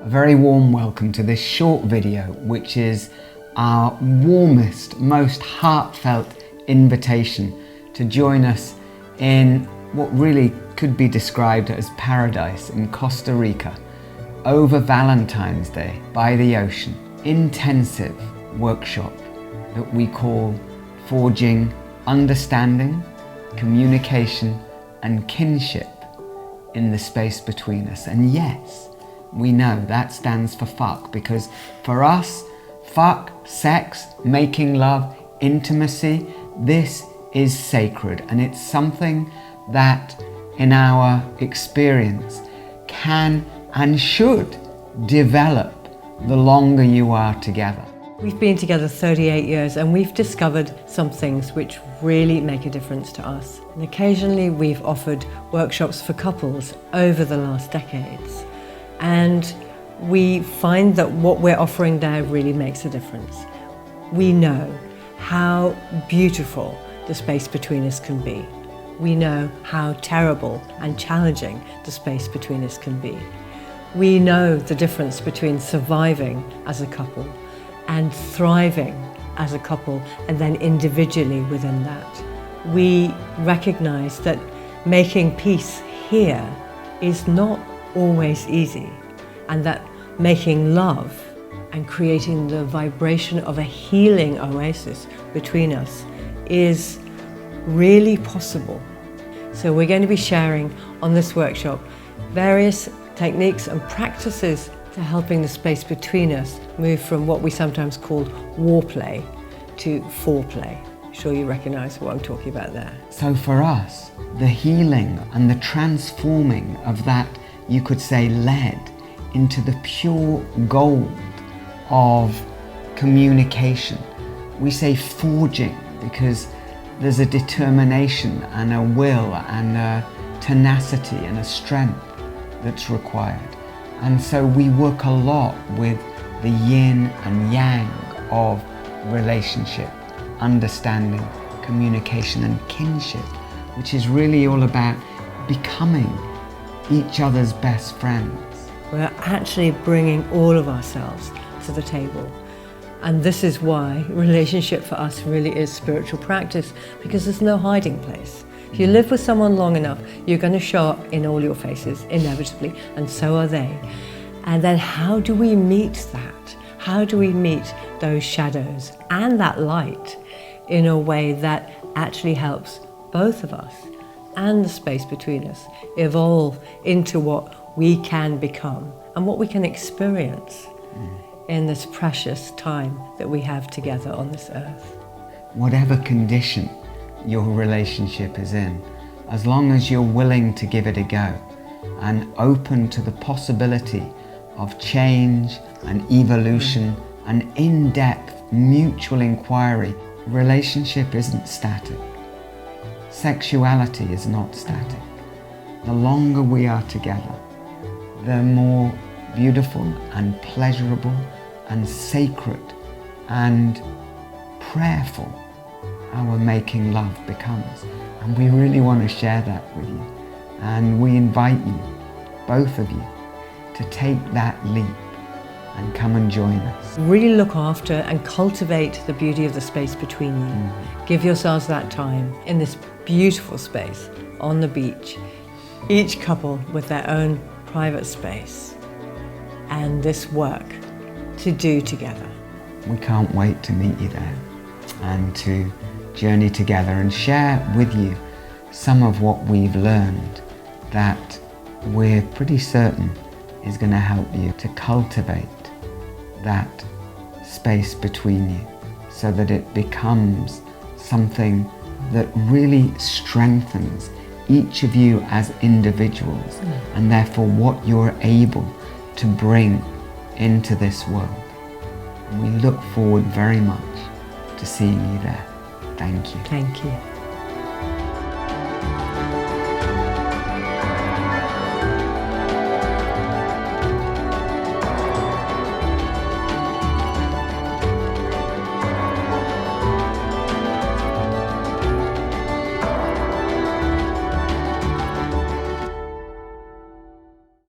A very warm welcome to this short video, which is our warmest, most heartfelt invitation to join us in what really could be described as paradise in Costa Rica over Valentine's Day by the ocean. Intensive workshop that we call Forging Understanding, Communication and Kinship in the space between us. And yes, we know that stands for fuck, because for us, fuck, sex, making love, intimacy, this is sacred, and it's something that in our experience can and should develop the longer you are together. We've been together 38 years and we've discovered some things which really make a difference to us. And occasionally we've offered workshops for couples over the last decades. And we find that what we're offering there really makes a difference. We know how beautiful the space between us can be. We know how terrible and challenging the space between us can be. We know the difference between surviving as a couple and thriving as a couple, and then individually within that. We recognize that making peace here is not always easy, and that making love and creating the vibration of a healing oasis between us is really possible. So we're going to be sharing on this workshop various techniques and practices to helping the space between us move from what we sometimes call warplay to foreplay. I'm sure you recognize what I'm talking about there. So for us, the healing and the transforming of that, you could say, lead into the pure gold of communication. We say forging because there's a determination and a will and a tenacity and a strength that's required. And so we work a lot with the yin and yang of relationship, understanding, communication and kinship, which is really all about becoming each other's best friends. We're actually bringing all of ourselves to the table. And this is why relationship for us really is spiritual practice, because there's no hiding place. If you live with someone long enough, you're going to show up in all your faces, inevitably, and so are they. And then how do we meet that? How do we meet those shadows and that light in a way that actually helps both of us and the space between us evolve into what we can become and what we can experience in this precious time that we have together on this earth? Whatever condition your relationship is in, as long as you're willing to give it a go and open to the possibility of change and evolution and in-depth mutual inquiry, relationship isn't static. Sexuality is not static. The longer we are together, the more beautiful and pleasurable and sacred and prayerful our making love becomes. And we really want to share that with you. And we invite you, both of you, to take that leap and come and join us. Really look after and cultivate the beauty of the space between you. Give yourselves that time in this beautiful space on the beach, each couple with their own private space, and this work to do together. We can't wait to meet you there and to journey together and share with you some of what we've learned that we're pretty certain is going to help you to cultivate that space between you so that it becomes something that really strengthens each of you as individuals and therefore what you're able to bring into this world. And we look forward very much to seeing you there. Thank you. Thank you.